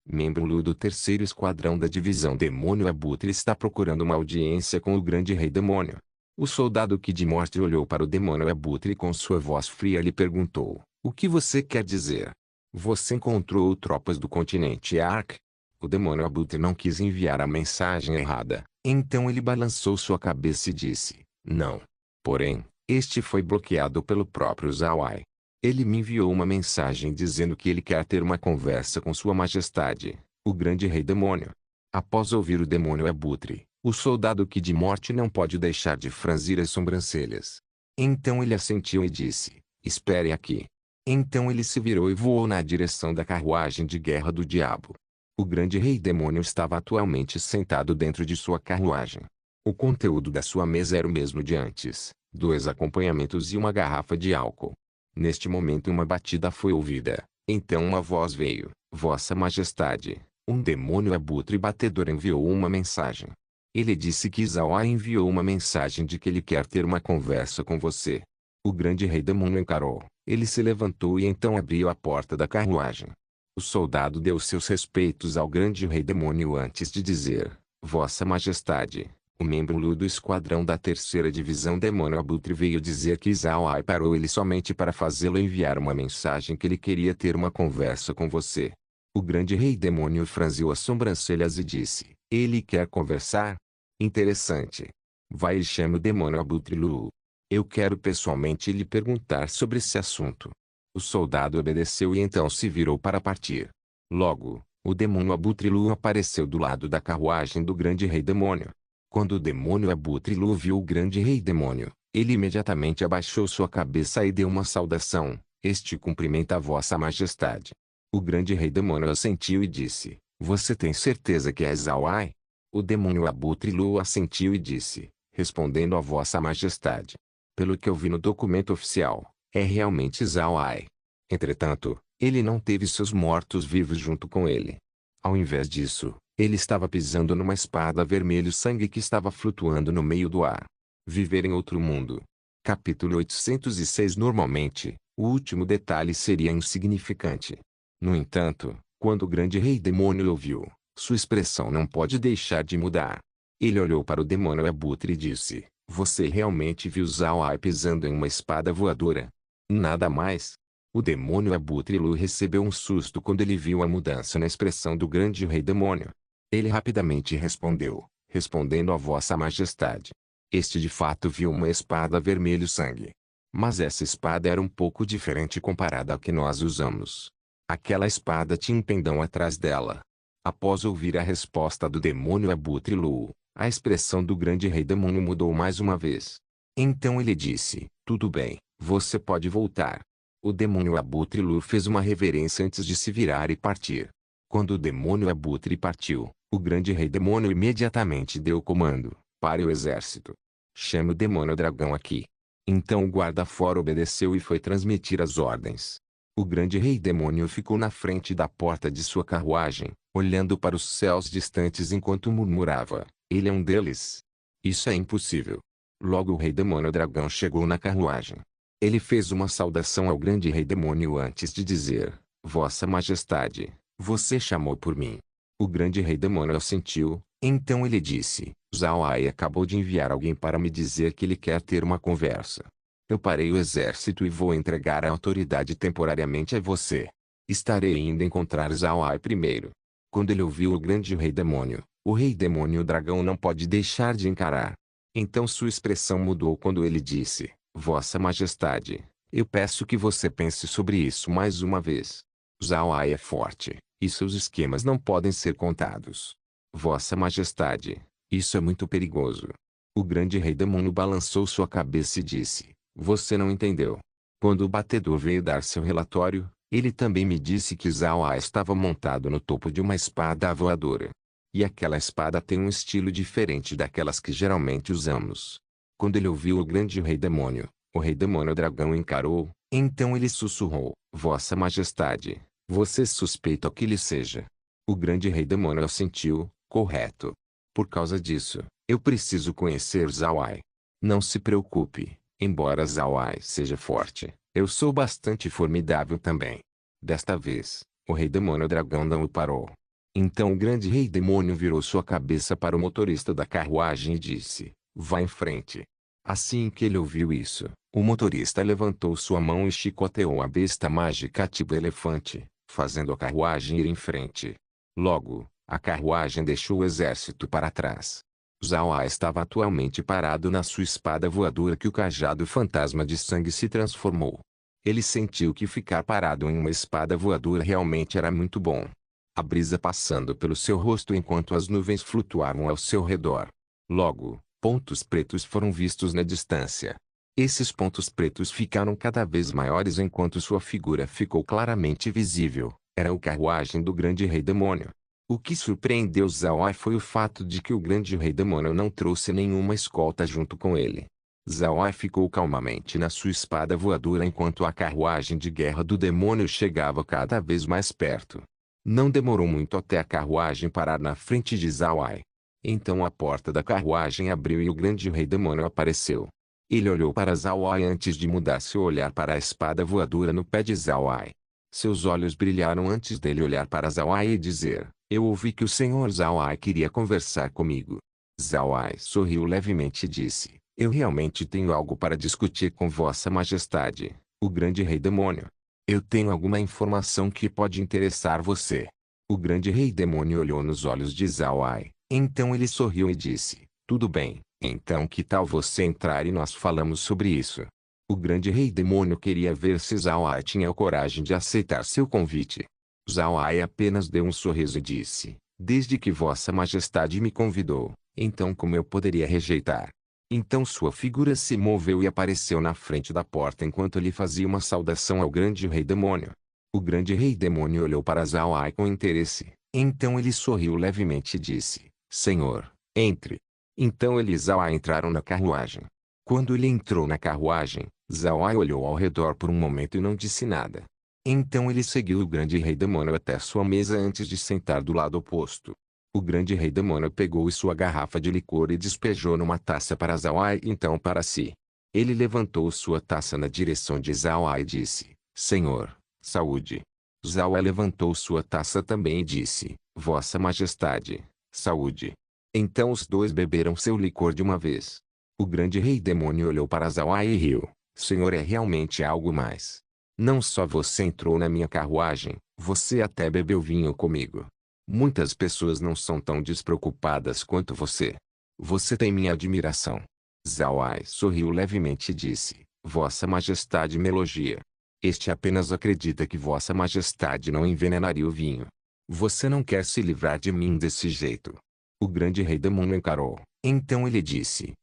Membro Lu do terceiro esquadrão da divisão Demônio Abutre está procurando uma audiência com o grande rei demônio. O soldado que de morte olhou para o demônio Abutre com sua voz fria lhe perguntou, o que você quer dizer? Você encontrou tropas do continente Ark? O demônio Abutre não quis enviar a mensagem errada, então ele balançou sua cabeça e disse, não. Porém, este foi bloqueado pelo próprio Zhao Ai. Ele me enviou uma mensagem dizendo que ele quer ter uma conversa com sua majestade, o grande rei demônio. Após ouvir o demônio Abutre, o soldado que de morte não pode deixar de franzir as sobrancelhas. Então ele assentiu e disse, espere aqui. Então ele se virou e voou na direção da carruagem de guerra do diabo. O grande rei demônio estava atualmente sentado dentro de sua carruagem. O conteúdo da sua mesa era o mesmo de antes, 2 acompanhamentos e uma garrafa de álcool. Neste momento uma batida foi ouvida, então uma voz veio, Vossa Majestade, um demônio abutre batedor enviou uma mensagem. Ele disse que Zhao Ai enviou uma mensagem de que ele quer ter uma conversa com você. O grande rei demônio encarou, ele se levantou e então abriu a porta da carruagem. O soldado deu seus respeitos ao grande rei demônio antes de dizer, Vossa Majestade, o membro Lu do esquadrão da terceira divisão Demônio Abutre veio dizer que Zhao Ai parou ele somente para fazê-lo enviar uma mensagem que ele queria ter uma conversa com você. O grande rei demônio franziu as sobrancelhas e disse, ele quer conversar? Interessante. Vai e chame o Demônio Abutre Lu. Eu quero pessoalmente lhe perguntar sobre esse assunto. O soldado obedeceu e então se virou para partir. Logo, o demônio Abutre Lu apareceu do lado da carruagem do grande rei demônio. Quando o demônio Abutre Lu viu o grande rei demônio, ele imediatamente abaixou sua cabeça e deu uma saudação, este cumprimenta a vossa majestade. O grande rei demônio assentiu e disse, você tem certeza que é Zhao Ai? O demônio Abutre Lu assentiu e disse, respondendo a Vossa Majestade. Pelo que eu vi no documento oficial, é realmente Zhao Ai. Entretanto, ele não teve seus mortos-vivos junto com ele. Ao invés disso, ele estava pisando numa espada vermelho-sangue que estava flutuando no meio do ar. Viver em outro mundo. Capítulo 806. Normalmente, o último detalhe seria insignificante. No entanto, quando o grande rei demônio ouviu, sua expressão não pode deixar de mudar. Ele olhou para o demônio Abutre e disse, você realmente viu Zhao Ai pisando em uma espada voadora? Nada mais? O demônio Abutre Lu recebeu um susto quando ele viu a mudança na expressão do grande rei demônio. Ele rapidamente respondeu, respondendo a Vossa Majestade. Este de fato viu uma espada vermelho-sangue. Mas essa espada era um pouco diferente comparada à que nós usamos. Aquela espada tinha um pendão atrás dela. Após ouvir a resposta do demônio Abutre Lu, a expressão do grande rei demônio mudou mais uma vez. Então ele disse, tudo bem, você pode voltar. O demônio Abutre Lu fez uma reverência antes de se virar e partir. Quando o demônio Abutre partiu, o grande rei demônio imediatamente deu o comando, pare o exército. Chame o demônio dragão aqui. Então o guarda-fora obedeceu e foi transmitir as ordens. O grande rei demônio ficou na frente da porta de sua carruagem, olhando para os céus distantes enquanto murmurava, ele é um deles. Isso é impossível. Logo o rei demônio dragão chegou na carruagem. Ele fez uma saudação ao grande rei demônio antes de dizer, Vossa Majestade, você chamou por mim. O grande rei demônio assentiu, então ele disse, Zhao Ai acabou de enviar alguém para me dizer que ele quer ter uma conversa. Eu parei o exército e vou entregar a autoridade temporariamente a você. Estarei indo encontrar Zhao Ai primeiro. Quando ele ouviu o rei demônio dragão não pode deixar de encarar. Então sua expressão mudou quando ele disse, Vossa Majestade, eu peço que você pense sobre isso mais uma vez. Zhao Ai é forte, e seus esquemas não podem ser contados. Vossa Majestade, isso é muito perigoso. O grande rei demônio balançou sua cabeça e disse, você não entendeu. Quando o batedor veio dar seu relatório, ele também me disse que Zhao Ai estava montado no topo de uma espada voadora. E aquela espada tem um estilo diferente daquelas que geralmente usamos. Quando ele ouviu o grande rei demônio, o rei demônio dragão encarou, então ele sussurrou, Vossa Majestade, você suspeita que ele seja. O grande rei demônio assentiu, correto. Por causa disso, eu preciso conhecer Zhao Ai. Não se preocupe, embora Zhao Ai seja forte, eu sou bastante formidável também. Desta vez, o rei demônio dragão não o parou. Então o grande rei demônio virou sua cabeça para o motorista da carruagem e disse, vá em frente. Assim que ele ouviu isso, o motorista levantou sua mão e chicoteou a besta mágica tipo elefante, fazendo a carruagem ir em frente. Logo, a carruagem deixou o exército para trás. Zhao Ai estava atualmente parado na sua espada voadora que o cajado fantasma de sangue se transformou. Ele sentiu que ficar parado em uma espada voadora realmente era muito bom. A brisa passando pelo seu rosto enquanto as nuvens flutuavam ao seu redor. Logo, pontos pretos foram vistos na distância. Esses pontos pretos ficaram cada vez maiores enquanto sua figura ficou claramente visível. Era a carruagem do grande rei demônio. O que surpreendeu Zhao Ai foi o fato de que o grande rei demônio não trouxe nenhuma escolta junto com ele. Zhao Ai ficou calmamente na sua espada voadora enquanto a carruagem de guerra do demônio chegava cada vez mais perto. Não demorou muito até a carruagem parar na frente de Zhao Ai. Então a porta da carruagem abriu e o grande rei demônio apareceu. Ele olhou para Zhao Ai antes de mudar seu olhar para a espada voadora no pé de Zhao Ai. Seus olhos brilharam antes dele olhar para Zhao Ai e dizer, eu ouvi que o senhor Zhao Ai queria conversar comigo. Zhao Ai sorriu levemente e disse, eu realmente tenho algo para discutir com Vossa Majestade, o grande rei demônio. Eu tenho alguma informação que pode interessar você. O grande rei demônio olhou nos olhos de Zhao Ai, então ele sorriu e disse, tudo bem, então que tal você entrar e nós falamos sobre isso. O grande rei demônio queria ver se Zhao Ai tinha a coragem de aceitar seu convite. Zhao Ai apenas deu um sorriso e disse, desde que Vossa Majestade me convidou, então como eu poderia rejeitar? Então sua figura se moveu e apareceu na frente da porta enquanto ele fazia uma saudação ao grande rei demônio. O grande rei demônio olhou para Zhao Ai com interesse, então ele sorriu levemente e disse, Senhor, entre. Então ele e Zhao entraram na carruagem. Quando ele entrou na carruagem, Zhao olhou ao redor por um momento e não disse nada. Então ele seguiu o grande rei demônio até sua mesa antes de sentar do lado oposto. O grande rei demônio pegou sua garrafa de licor e despejou numa taça para Zhao e então para si. Ele levantou sua taça na direção de Zhao e disse, Senhor, saúde. Zhao levantou sua taça também e disse, Vossa Majestade, saúde. Então os dois beberam seu licor de uma vez. O grande rei demônio olhou para Zhao e riu. Senhor, é realmente algo mais. Não só você entrou na minha carruagem, você até bebeu vinho comigo. Muitas pessoas não são tão despreocupadas quanto você. Você tem minha admiração. Zhao sorriu levemente e disse, Vossa Majestade me elogia. Este apenas acredita que Vossa Majestade não envenenaria o vinho. Você não quer se livrar de mim desse jeito. O grande rei demônio encarou. Então ele disse,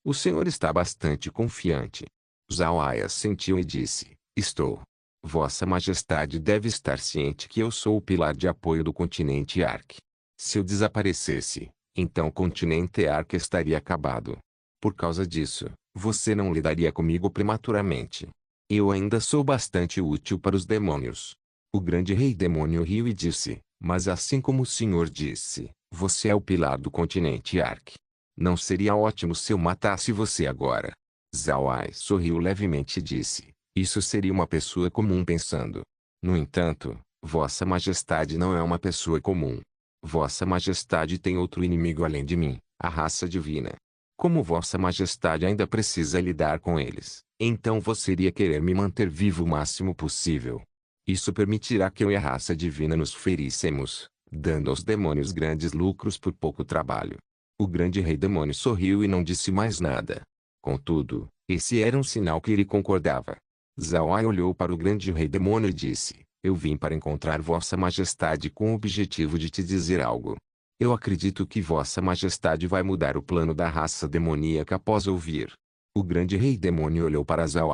o senhor está bastante confiante. Zhao assentiu e disse, estou. Vossa Majestade deve estar ciente que eu sou o pilar de apoio do continente Ark. Se eu desaparecesse, então o continente Ark estaria acabado. Por causa disso, você não lidaria comigo prematuramente. Eu ainda sou bastante útil para os demônios. O grande rei demônio riu e disse, mas assim como o senhor disse, você é o pilar do continente Ark. Não seria ótimo se eu matasse você agora? Zhao sorriu levemente e disse, isso seria uma pessoa comum pensando. No entanto, Vossa Majestade não é uma pessoa comum. Vossa Majestade tem outro inimigo além de mim, a raça divina. Como Vossa Majestade ainda precisa lidar com eles, então você iria querer me manter vivo o máximo possível. Isso permitirá que eu e a raça divina nos feríssemos, dando aos demônios grandes lucros por pouco trabalho. O grande rei demônio sorriu e não disse mais nada. Contudo, esse era um sinal que ele concordava. Zhao olhou para o grande rei demônio e disse, eu vim para encontrar Vossa Majestade com o objetivo de te dizer algo. Eu acredito que Vossa Majestade vai mudar o plano da raça demoníaca após ouvir. O grande rei demônio olhou para Zhao.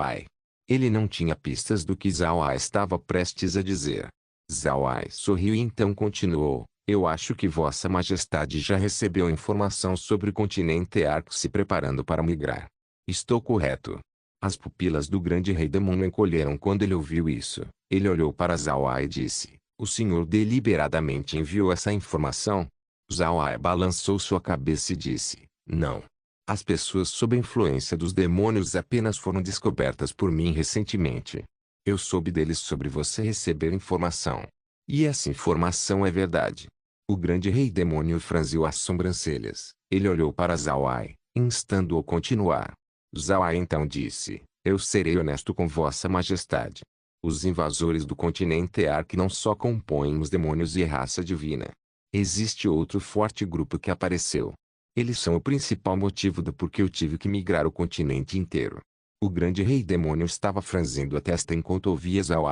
Ele não tinha pistas do que Zhao estava prestes a dizer. Zhao sorriu e então continuou. Eu acho que Vossa Majestade já recebeu informação sobre o continente Ark se preparando para migrar. Estou correto? As pupilas do grande rei demônio encolheram quando ele ouviu isso. Ele olhou para Zhao e disse, o senhor deliberadamente enviou essa informação? Zhao balançou sua cabeça e disse, não. As pessoas sob a influência dos demônios apenas foram descobertas por mim recentemente. Eu soube deles sobre você receber informação. E essa informação é verdade. O grande rei demônio franziu as sobrancelhas. Ele olhou para Zhao, instando-o a continuar. Zhao então disse, eu serei honesto com Vossa Majestade. Os invasores do continente Ark não só compõem os demônios e a raça divina. Existe outro forte grupo que apareceu. Eles são o principal motivo do porquê eu tive que migrar o continente inteiro. O grande rei demônio estava franzindo a testa enquanto ouvia Zhao.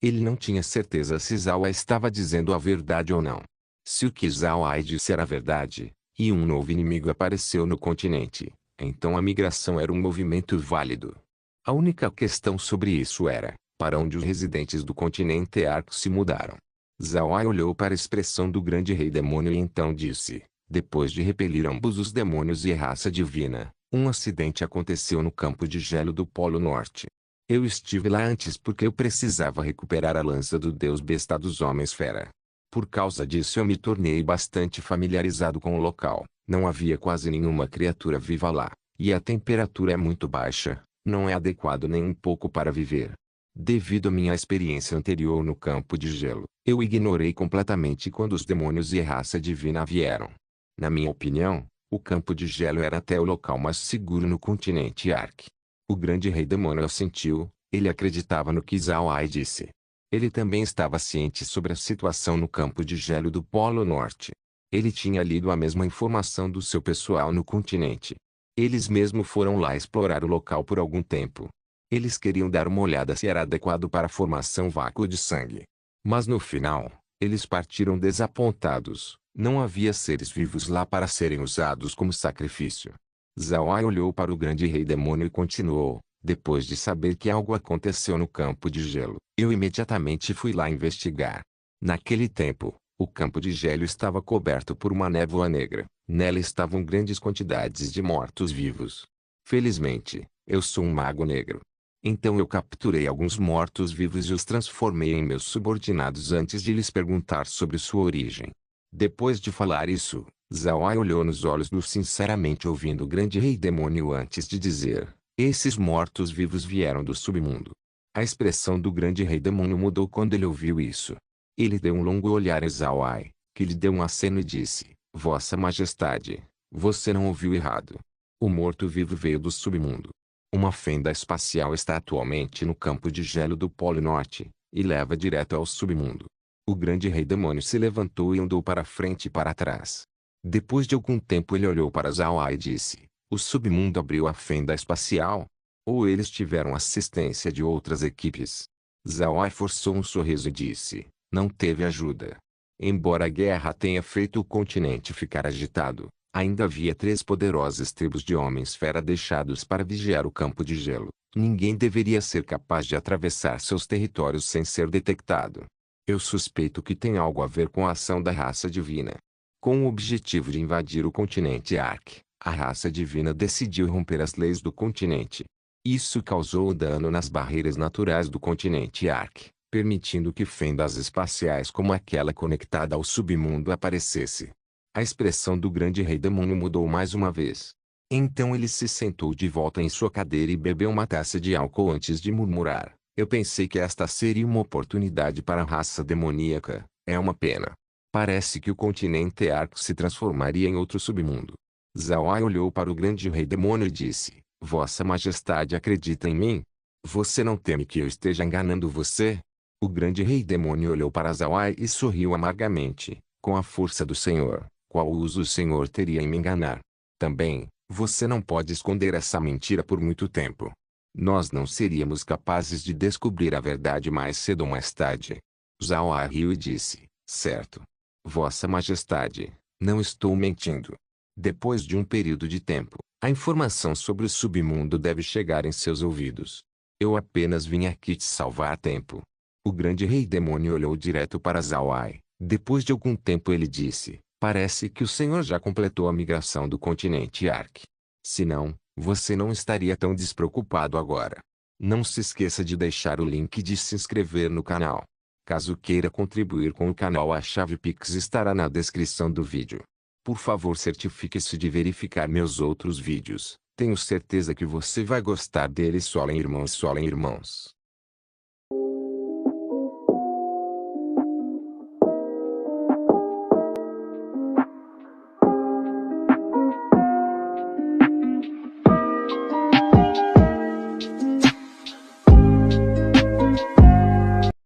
Ele não tinha certeza se Zhao estava dizendo a verdade ou não. Se o que Zhao disse era verdade, e um novo inimigo apareceu no continente, então a migração era um movimento válido. A única questão sobre isso era, para onde os residentes do continente Ark se mudaram. Zhao olhou para a expressão do grande rei demônio e então disse, depois de repelir ambos os demônios e a raça divina, um acidente aconteceu no campo de gelo do Polo Norte. Eu estive lá antes porque eu precisava recuperar a lança do deus besta dos homens fera. Por causa disso eu me tornei bastante familiarizado com o local. Não havia quase nenhuma criatura viva lá, e a temperatura é muito baixa, não é adequado nem um pouco para viver. Devido à minha experiência anterior no campo de gelo, eu ignorei completamente quando os demônios e a raça divina vieram. Na minha opinião, o campo de gelo era até o local mais seguro no continente Ark. O grande rei demônio assentiu, ele acreditava no que Zhao disse. Ele também estava ciente sobre a situação no campo de gelo do Polo Norte. Ele tinha lido a mesma informação do seu pessoal no continente. Eles mesmo foram lá explorar o local por algum tempo. Eles queriam dar uma olhada se era adequado para a formação vácuo de sangue. Mas no final, eles partiram desapontados. Não havia seres vivos lá para serem usados como sacrifício. Zhao olhou para o grande rei demônio e continuou. Depois de saber que algo aconteceu no campo de gelo, eu imediatamente fui lá investigar. Naquele tempo, O campo de gelo estava coberto por uma névoa negra. Nela estavam grandes quantidades de mortos-vivos. Felizmente, eu sou um mago negro. Então eu capturei alguns mortos-vivos e os transformei em meus subordinados antes de lhes perguntar sobre sua origem. Depois de falar isso, Zawai olhou nos olhos do sinceramente ouvindo o grande rei demônio antes de dizer: esses mortos-vivos vieram do submundo. A expressão do grande rei demônio mudou quando ele ouviu isso. Ele deu um longo olhar a Zawai, que lhe deu um aceno e disse: Vossa Majestade, você não ouviu errado. O morto-vivo veio do submundo. Uma fenda espacial está atualmente no campo de gelo do Polo Norte, e leva direto ao submundo. O grande rei demônio se levantou e andou para frente e para trás. Depois de algum tempo ele olhou para Zawai e disse: o submundo abriu a fenda espacial? Ou eles tiveram assistência de outras equipes? Zawai forçou um sorriso e disse: não teve ajuda. Embora a guerra tenha feito o continente ficar agitado, ainda havia 3 poderosas tribos de homens-fera deixados para vigiar o campo de gelo. Ninguém deveria ser capaz de atravessar seus territórios sem ser detectado. Eu suspeito que tem algo a ver com a ação da raça divina. Com o objetivo de invadir o continente Ark, a raça divina decidiu romper as leis do continente. Isso causou dano nas barreiras naturais do continente Ark, permitindo que fendas espaciais como aquela conectada ao submundo aparecesse. A expressão do grande rei demônio mudou mais uma vez. Então ele se sentou de volta em sua cadeira e bebeu uma taça de álcool antes de murmurar: eu pensei que esta seria uma oportunidade para a raça demoníaca. É uma pena. Parece que o continente Ark se transformaria em outro submundo. Zawai olhou para o grande rei demônio e disse: Vossa Majestade acredita em mim? Você não teme que eu esteja enganando você? O grande rei demônio olhou para Zawai e sorriu amargamente. Com a força do Senhor, qual uso o Senhor teria em me enganar? Também, você não pode esconder essa mentira por muito tempo. Nós não seríamos capazes de descobrir a verdade mais cedo ou mais tarde. Zawai riu e disse: certo. Vossa Majestade, não estou mentindo. Depois de um período de tempo, a informação sobre o submundo deve chegar em seus ouvidos. Eu apenas vim aqui te salvar a tempo. O grande rei demônio olhou direto para Zawai. Depois de algum tempo ele disse: parece que o senhor já completou a migração do continente Ark. Senão, você não estaria tão despreocupado agora. Não se esqueça de deixar o link de se inscrever no canal. Caso queira contribuir com o canal, a chave Pix estará na descrição do vídeo. Por favor, certifique-se de verificar meus outros vídeos. Tenho certeza que você vai gostar deles. Solem irmãos, solem irmãos.